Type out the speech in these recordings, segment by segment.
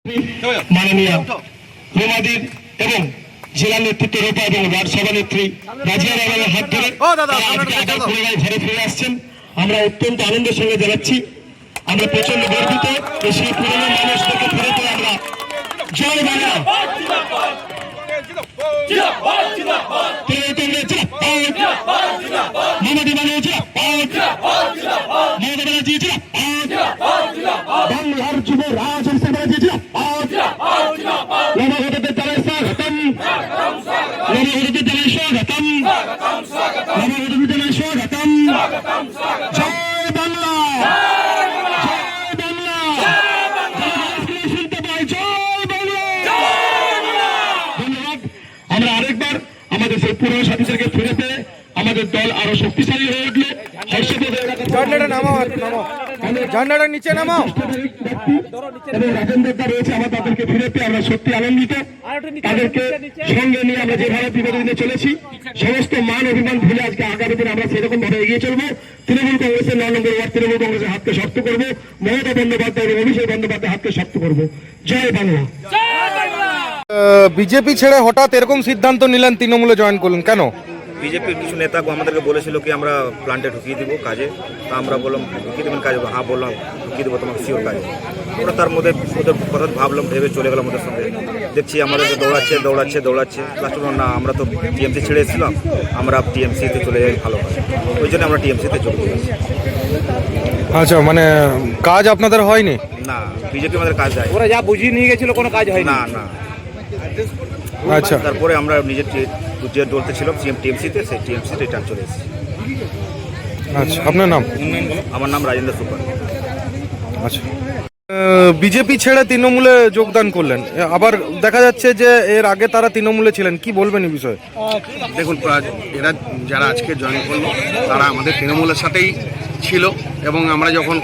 মাননীয় রুমাদির এবং জেলা নেতৃত্ব রূপা এবং ওয়ার্ড সভানেত্রী রাজিয়া রাজানের হাত ধরে ঘরে ফিরে আসছেন। আমরা অত্যন্ত আনন্দের সঙ্গে জানাচ্ছি, আমরা প্রচন্ড গর্বিত। সেই পুরনো মানুষদেরকে ফিরে পেয়ে আমরা জয় বাংলা মামাটি বানিয়েছে বাংলার যুব রাজ হিসেবে নবগতদের জানাই স্বাগতম, নবগতদের জানাই স্বাগতম, নবগতদের জানাই স্বাগতম। জয় বাংলা, জয় বাংলা, শুনতে পাই জয় বাংলা। ধন্যবাদ। আমরা আরেকবার আমাদের সেই পুরনো সাথীদেরকে ফিরে পেয়ে আমাদের দল আরো শক্তিশালী হয়ে উঠলো। ঝান্ডাটা নিচে নামাও। এবং রাজেন্দ্রদা রয়েছে, আমরা তাদেরকে ফিরে পেয়ে আমরা সত্যি আনন্দিত। তাদেরকে সঙ্গে নিয়ে আমরা যেভাবে বিগত দিনে চলেছি, সমস্ত মান অভিমান ভুলে আজকে আগামী দিনে আমরা সেরকম ভাবে এগিয়ে চলবো। তৃণমূল কংগ্রেসের 9 নম্বর ওয়ার্ড তৃণমূল কংগ্রেসের হাতকে শক্ত করবো, মমতা বন্দ্যোপাধ্যায় এবং অভিষেক বন্দ্যোপাধ্যায়ের হাতকে শক্ত করবো। জয় বাংলা। বিজেপি ছেড়ে হঠাৎ এরকম সিদ্ধান্ত নিলেন, তৃণমূলে জয়েন করলেন কেন? বিজেপির কিছু নেতা আমাদেরকে বলেছিল কি আমরা প্ল্যান্টে ঢুকিয়ে দিব কাজে, তা আমরা বললাম ঢুকিয়ে দেবেন কাজে, হ্যাঁ বললাম ঢুকিয়ে দেবো তোমাকে শিওর কাজে। আমরা তার মধ্যে ওদের কথা ভাবলাম, ভেবে চলে গেলাম ওদের সঙ্গে। দেখছি আমাদেরকে দৌড়াচ্ছে লাস্ট না, আমরা তো টিএমসি ছেড়ে এসেছিলাম, আমরা টিএমসিতে চলে যাই ভালো হয়, ওই জন্য আমরা টিএমসিতে চলে গেছি। আচ্ছা, মানে কাজ আপনাদের হয়নি? না, বিজেপি আমাদের কাজ দেয়। ওরা যা বুঝিয়ে নিয়ে গেছিল কোনো কাজ হয়নি? না। আচ্ছা, তারপরে আমরা নিজের যে দলতে ছিলাম টিএমসিতে, সেই টিএমসিতে রিটার্ন চলে এসেছি। আচ্ছা, আপনার নাম? আমার নাম রাজেন্দ্র সুপার। আচ্ছা, বিজেপি ছেড়ে তৃণমূলে যোগদান করলেন, আবার দেখা যাচ্ছে যে এর আগে তারা তৃণমূলে ছিলেন, কি বলবেন এই বিষয়ে? দেখুন, এরা যারা আজকে জয়েন করলো তারা আমাদের তৃণমূলের সাথেই ছিল, এবং আমরা যখন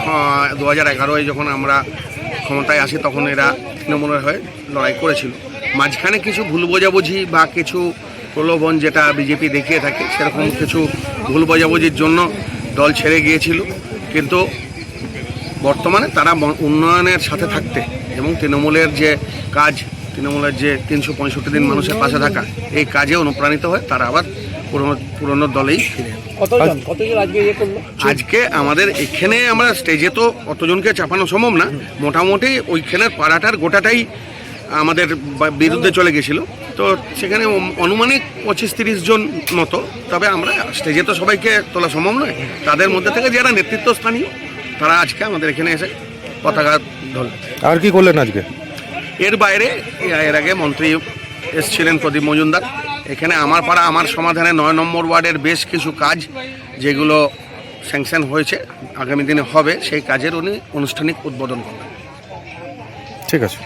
2011-এ যখন আমরা ক্ষমতায় আসি তখন এরা তৃণমূলের হয়ে লড়াই করেছিল। মাঝখানে কিছু ভুল বোঝাবুঝি বা কিছু প্রলোভন যেটা বিজেপি দেখিয়ে থাকে, সেরকম কিছু ভুল বোঝাবুঝির জন্য দল ছেড়ে গিয়েছিল। কিন্তু বর্তমানে তারা উন্নয়নের সাথে থাকতে এবং তৃণমূলের যে কাজ, তৃণমূলের যে 365 দিন মানুষের পাশে থাকা, এই কাজে অনুপ্রাণিত হয়ে তারা আবার পুরনো দলেই ফিরে। আজকে আমাদের এখানে আমরা স্টেজে তো অতজনকে চাপানো সম্ভব না, মোটামুটি ওইখানের পাড়াটার গোটাটাই আমাদের বিরুদ্ধে চলে গেছিল, তো সেখানে অনুমানিক 25-30 জন মতো। তবে আমরা স্টেজে তো সবাইকে তোলা সম্ভব নয়, তাদের মধ্যে থেকে যারা নেতৃত্ব স্থানীয় তারা আজকে আমাদের এখানে এসে পতাকা ধরল। আর কি করলেন আজকে? এর বাইরে এর আগে মন্ত্রী এসেছিলেন প্রদীপ মজুমদার, এখানে আমার পাড়া আমার সমাধানে 9 নম্বর ওয়ার্ডের বেশ কিছু কাজ যেগুলো স্যাংশন হয়েছে, আগামী দিনে হবে, সেই কাজের উনি আনুষ্ঠানিক উদ্বোধন করবেন। ঠিক আছে।